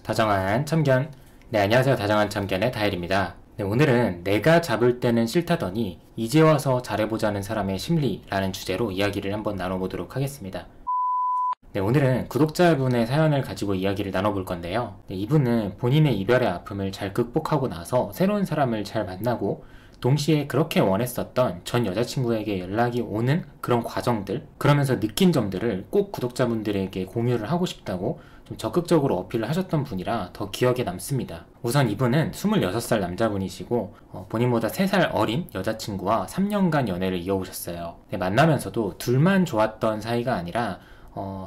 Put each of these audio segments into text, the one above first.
다정한 참견. 네, 안녕하세요. 다정한 참견의 다일입니다. 네, 오늘은 내가 잡을 때는 싫다더니 이제 와서 잘해보자는 사람의 심리라는 주제로 이야기를 한번 나눠보도록 하겠습니다. 네, 오늘은 구독자분의 사연을 가지고 이야기를 나눠볼 건데요. 네, 이분은 본인의 이별의 아픔을 잘 극복하고 나서 새로운 사람을 잘 만나고 동시에 그렇게 원했었던 전 여자친구에게 연락이 오는 그런 과정들, 그러면서 느낀 점들을 꼭 구독자분들에게 공유를 하고 싶다고 좀 적극적으로 어필을 하셨던 분이라 더 기억에 남습니다. 우선 이분은 26살 남자분이시고 본인보다 3살 어린 여자친구와 3년간 연애를 이어오셨어요. 네, 만나면서도 둘만 좋았던 사이가 아니라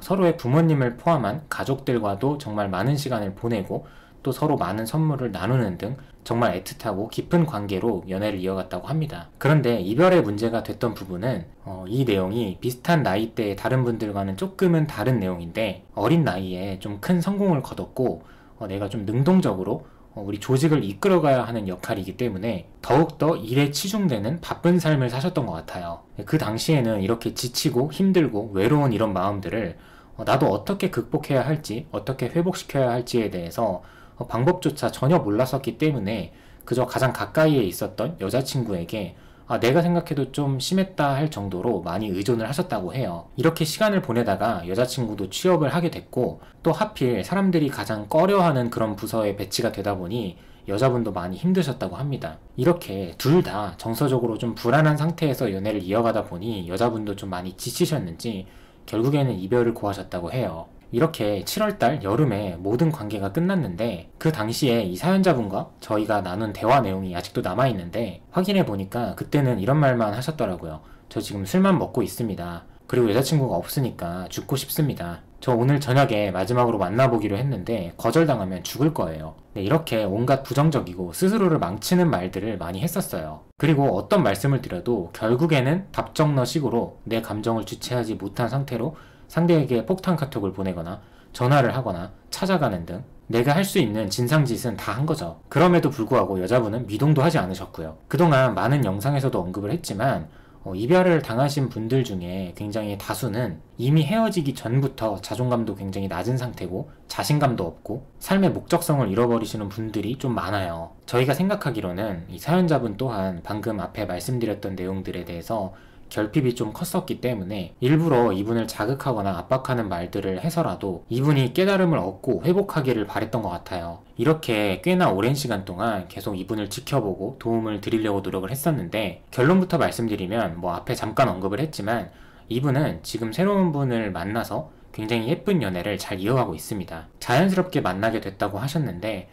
서로의 부모님을 포함한 가족들과도 정말 많은 시간을 보내고 또 서로 많은 선물을 나누는 등 정말 애틋하고 깊은 관계로 연애를 이어갔다고 합니다. 그런데 이별의 문제가 됐던 부분은 이 내용이 비슷한 나이대의 다른 분들과는 조금은 다른 내용인데, 어린 나이에 좀 큰 성공을 거뒀고 내가 좀 능동적으로 우리 조직을 이끌어가야 하는 역할이기 때문에 더욱더 일에 치중되는 바쁜 삶을 사셨던 것 같아요. 그 당시에는 이렇게 지치고 힘들고 외로운 이런 마음들을 나도 어떻게 극복해야 할지, 어떻게 회복시켜야 할지에 대해서 방법조차 전혀 몰랐었기 때문에 그저 가장 가까이에 있었던 여자친구에게 내가 생각해도 좀 심했다 할 정도로 많이 의존을 하셨다고 해요. 이렇게 시간을 보내다가 여자친구도 취업을 하게 됐고, 또 하필 사람들이 가장 꺼려하는 그런 부서에 배치가 되다 보니 여자분도 많이 힘드셨다고 합니다. 이렇게 둘 다 정서적으로 좀 불안한 상태에서 연애를 이어가다 보니 여자분도 좀 많이 지치셨는지 결국에는 이별을 고하셨다고 해요. 이렇게 7월달 여름에 모든 관계가 끝났는데, 그 당시에 이 사연자분과 저희가 나눈 대화 내용이 아직도 남아있는데 확인해보니까 그때는 이런 말만 하셨더라고요. 저 지금 술만 먹고 있습니다. 그리고 여자친구가 없으니까 죽고 싶습니다. 저 오늘 저녁에 마지막으로 만나보기로 했는데 거절당하면 죽을 거예요. 네, 이렇게 온갖 부정적이고 스스로를 망치는 말들을 많이 했었어요. 그리고 어떤 말씀을 드려도 결국에는 답정너식으로 내 감정을 주체하지 못한 상태로 상대에게 폭탄 카톡을 보내거나 전화를 하거나 찾아가는 등 내가 할 수 있는 진상짓은 다 한 거죠. 그럼에도 불구하고 여자분은 미동도 하지 않으셨고요. 그동안 많은 영상에서도 언급을 했지만 이별을 당하신 분들 중에 굉장히 다수는 이미 헤어지기 전부터 자존감도 굉장히 낮은 상태고 자신감도 없고 삶의 목적성을 잃어버리시는 분들이 좀 많아요. 저희가 생각하기로는 이 사연자분 또한 방금 앞에 말씀드렸던 내용들에 대해서 결핍이 좀 컸었기 때문에 일부러 이분을 자극하거나 압박하는 말들을 해서라도 이분이 깨달음을 얻고 회복하기를 바랬던 것 같아요. 이렇게 꽤나 오랜 시간 동안 계속 이분을 지켜보고 도움을 드리려고 노력을 했었는데, 결론부터 말씀드리면 앞에 잠깐 언급을 했지만 이분은 지금 새로운 분을 만나서 굉장히 예쁜 연애를 잘 이어가고 있습니다. 자연스럽게 만나게 됐다고 하셨는데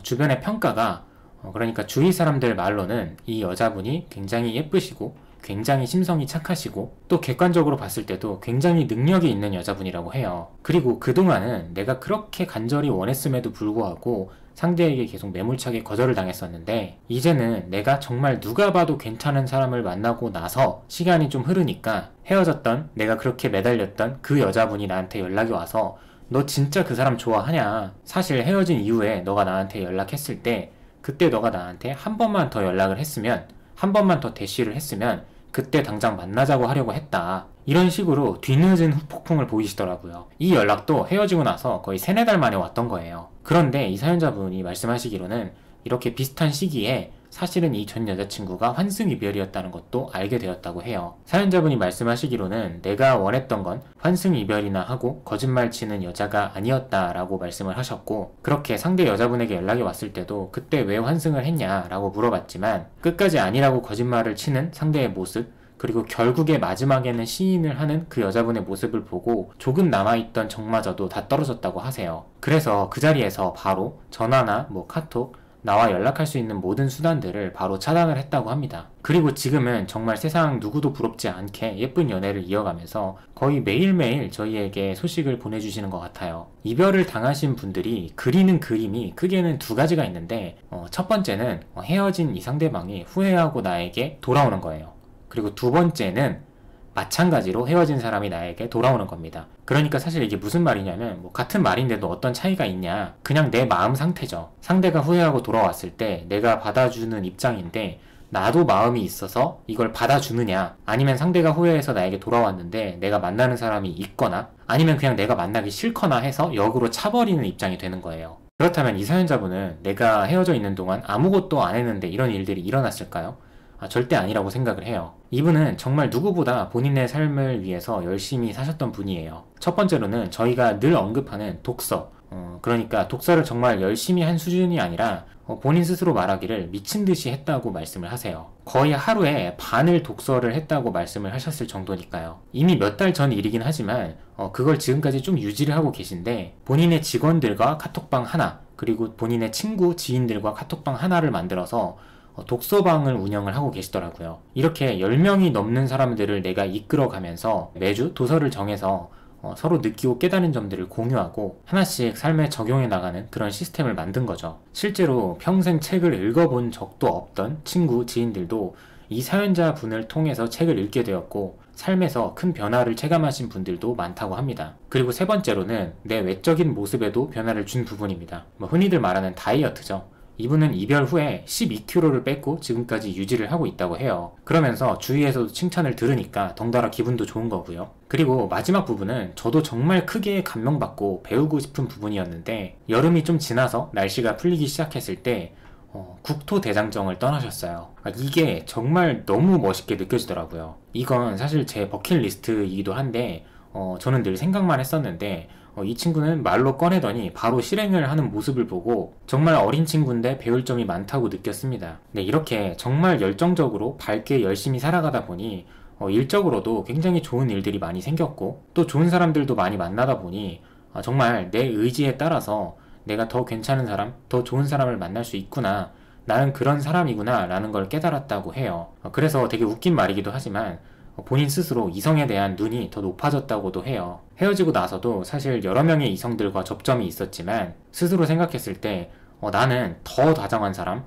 주변의 평가가 그러니까 주위 사람들 말로는 이 여자분이 굉장히 예쁘시고 굉장히 심성이 착하시고 또 객관적으로 봤을 때도 굉장히 능력이 있는 여자분이라고 해요. 그리고 그동안은 내가 그렇게 간절히 원했음에도 불구하고 상대에게 계속 매몰차게 거절을 당했었는데, 이제는 내가 정말 누가 봐도 괜찮은 사람을 만나고 나서 시간이 좀 흐르니까 헤어졌던, 내가 그렇게 매달렸던 그 여자분이 나한테 연락이 와서 너 진짜 그 사람 좋아하냐? 사실 헤어진 이후에 너가 나한테 연락했을 때 그때 너가 나한테 한 번만 더 연락을 했으면, 한 번만 더 대시를 했으면 그때 당장 만나자고 하려고 했다. 이런 식으로 뒤늦은 후폭풍을 보이시더라고요. 이 연락도 헤어지고 나서 거의 3-4달 만에 왔던 거예요. 그런데 이 사연자분이 말씀하시기로는 이렇게 비슷한 시기에 사실은 이 전 여자친구가 환승이별이었다는 것도 알게 되었다고 해요. 사연자분이 말씀하시기로는 내가 원했던 건 환승이별이나 하고 거짓말 치는 여자가 아니었다라고 말씀을 하셨고, 그렇게 상대 여자분에게 연락이 왔을 때도 그때 왜 환승을 했냐라고 물어봤지만 끝까지 아니라고 거짓말을 치는 상대의 모습, 그리고 결국에 마지막에는 시인을 하는 그 여자분의 모습을 보고 조금 남아있던 정마저도 다 떨어졌다고 하세요. 그래서 그 자리에서 바로 전화나 카톡, 나와 연락할 수 있는 모든 수단들을 바로 차단을 했다고 합니다. 그리고 지금은 정말 세상 누구도 부럽지 않게 예쁜 연애를 이어가면서 거의 매일매일 저희에게 소식을 보내주시는 것 같아요. 이별을 당하신 분들이 그리는 그림이 크게는 2가지가 있는데, 첫 번째는 헤어진 이 상대방이 후회하고 나에게 돌아오는 거예요. 그리고 2번째는 마찬가지로 헤어진 사람이 나에게 돌아오는 겁니다. 그러니까 사실 이게 무슨 말이냐면 같은 말인데도 어떤 차이가 있냐, 그냥 내 마음 상태죠. 상대가 후회하고 돌아왔을 때 내가 받아주는 입장인데 나도 마음이 있어서 이걸 받아주느냐, 아니면 상대가 후회해서 나에게 돌아왔는데 내가 만나는 사람이 있거나 아니면 그냥 내가 만나기 싫거나 해서 역으로 차버리는 입장이 되는 거예요. 그렇다면 이 사연자분은 내가 헤어져 있는 동안 아무것도 안 했는데 이런 일들이 일어났을까요? 절대 아니라고 생각을 해요. 이분은 정말 누구보다 본인의 삶을 위해서 열심히 사셨던 분이에요. 첫 번째로는 저희가 늘 언급하는 독서. 그러니까 독서를 정말 열심히 한 수준이 아니라 본인 스스로 말하기를 미친 듯이 했다고 말씀을 하세요. 거의 하루에 반을 독서를 했다고 말씀을 하셨을 정도니까요. 이미 몇 달 전 일이긴 하지만 그걸 지금까지 좀 유지를 하고 계신데 본인의 직원들과 카톡방 하나, 그리고 본인의 친구, 지인들과 카톡방 하나를 만들어서 독서방을 운영을 하고 계시더라고요. 이렇게 10명이 넘는 사람들을 내가 이끌어가면서 매주 도서를 정해서 서로 느끼고 깨달은 점들을 공유하고 하나씩 삶에 적용해 나가는 그런 시스템을 만든 거죠. 실제로 평생 책을 읽어본 적도 없던 친구, 지인들도 이 사연자 분을 통해서 책을 읽게 되었고 삶에서 큰 변화를 체감하신 분들도 많다고 합니다. 그리고 세 번째로는 내 외적인 모습에도 변화를 준 부분입니다. 흔히들 말하는 다이어트죠. 이분은 이별 후에 12kg를 뺐고 지금까지 유지를 하고 있다고 해요. 그러면서 주위에서도 칭찬을 들으니까 덩달아 기분도 좋은 거고요. 그리고 마지막 부분은 저도 정말 크게 감명받고 배우고 싶은 부분이었는데 여름이 좀 지나서 날씨가 풀리기 시작했을 때 국토대장정을 떠나셨어요. 이게 정말 너무 멋있게 느껴지더라고요. 이건 사실 제 버킷리스트이기도 한데 저는 늘 생각만 했었는데 이 친구는 말로 꺼내더니 바로 실행을 하는 모습을 보고 정말 어린 친구인데 배울 점이 많다고 느꼈습니다. 네, 이렇게 정말 열정적으로 밝게 열심히 살아가다 보니 일적으로도 굉장히 좋은 일들이 많이 생겼고 또 좋은 사람들도 많이 만나다 보니 정말 내 의지에 따라서 내가 더 괜찮은 사람, 더 좋은 사람을 만날 수 있구나, 나는 그런 사람이구나 라는 걸 깨달았다고 해요. 그래서 되게 웃긴 말이기도 하지만 본인 스스로 이성에 대한 눈이 더 높아졌다고도 해요. 헤어지고 나서도 사실 여러 명의 이성들과 접점이 있었지만 스스로 생각했을 때 나는 더 다정한 사람,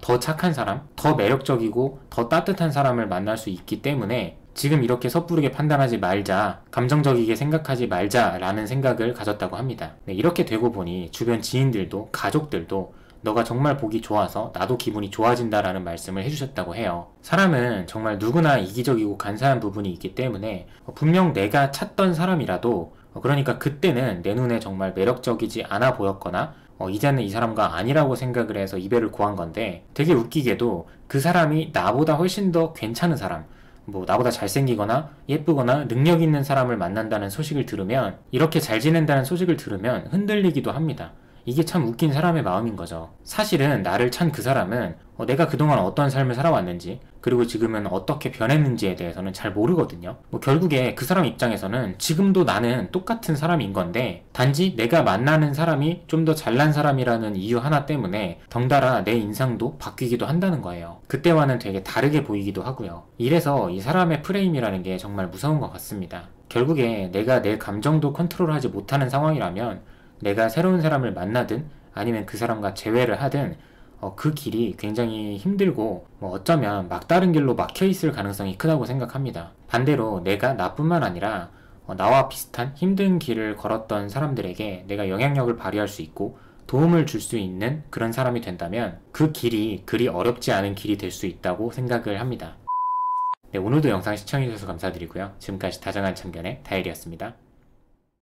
더 착한 사람, 더 매력적이고 더 따뜻한 사람을 만날 수 있기 때문에 지금 이렇게 섣부르게 판단하지 말자, 감정적이게 생각하지 말자 라는 생각을 가졌다고 합니다. 네, 이렇게 되고 보니 주변 지인들도 가족들도 너가 정말 보기 좋아서 나도 기분이 좋아진다라는 말씀을 해주셨다고 해요. 사람은 정말 누구나 이기적이고 간사한 부분이 있기 때문에 분명 내가 찾던 사람이라도 그러니까 그때는 내 눈에 정말 매력적이지 않아 보였거나 이제는 이 사람과 아니라고 생각을 해서 이별을 고한 건데 되게 웃기게도 그 사람이 나보다 훨씬 더 괜찮은 사람, 나보다 잘생기거나 예쁘거나 능력 있는 사람을 만난다는 소식을 들으면, 이렇게 잘 지낸다는 소식을 들으면 흔들리기도 합니다. 이게 참 웃긴 사람의 마음인 거죠. 사실은 나를 찬 그 사람은 내가 그동안 어떤 삶을 살아왔는지, 그리고 지금은 어떻게 변했는지에 대해서는 잘 모르거든요. 결국에 그 사람 입장에서는 지금도 나는 똑같은 사람인 건데 단지 내가 만나는 사람이 좀 더 잘난 사람이라는 이유 하나 때문에 덩달아 내 인상도 바뀌기도 한다는 거예요. 그때와는 되게 다르게 보이기도 하고요. 이래서 이 사람의 프레임이라는 게 정말 무서운 것 같습니다. 결국에 내가 내 감정도 컨트롤하지 못하는 상황이라면 내가 새로운 사람을 만나든 아니면 그 사람과 재회를 하든 그 길이 굉장히 힘들고 어쩌면 막다른 길로 막혀있을 가능성이 크다고 생각합니다. 반대로 내가 나뿐만 아니라 나와 비슷한 힘든 길을 걸었던 사람들에게 내가 영향력을 발휘할 수 있고 도움을 줄 수 있는 그런 사람이 된다면 그 길이 그리 어렵지 않은 길이 될 수 있다고 생각을 합니다. 네, 오늘도 영상 시청해주셔서 감사드리고요. 지금까지 다정한 참견의 다일이었습니다.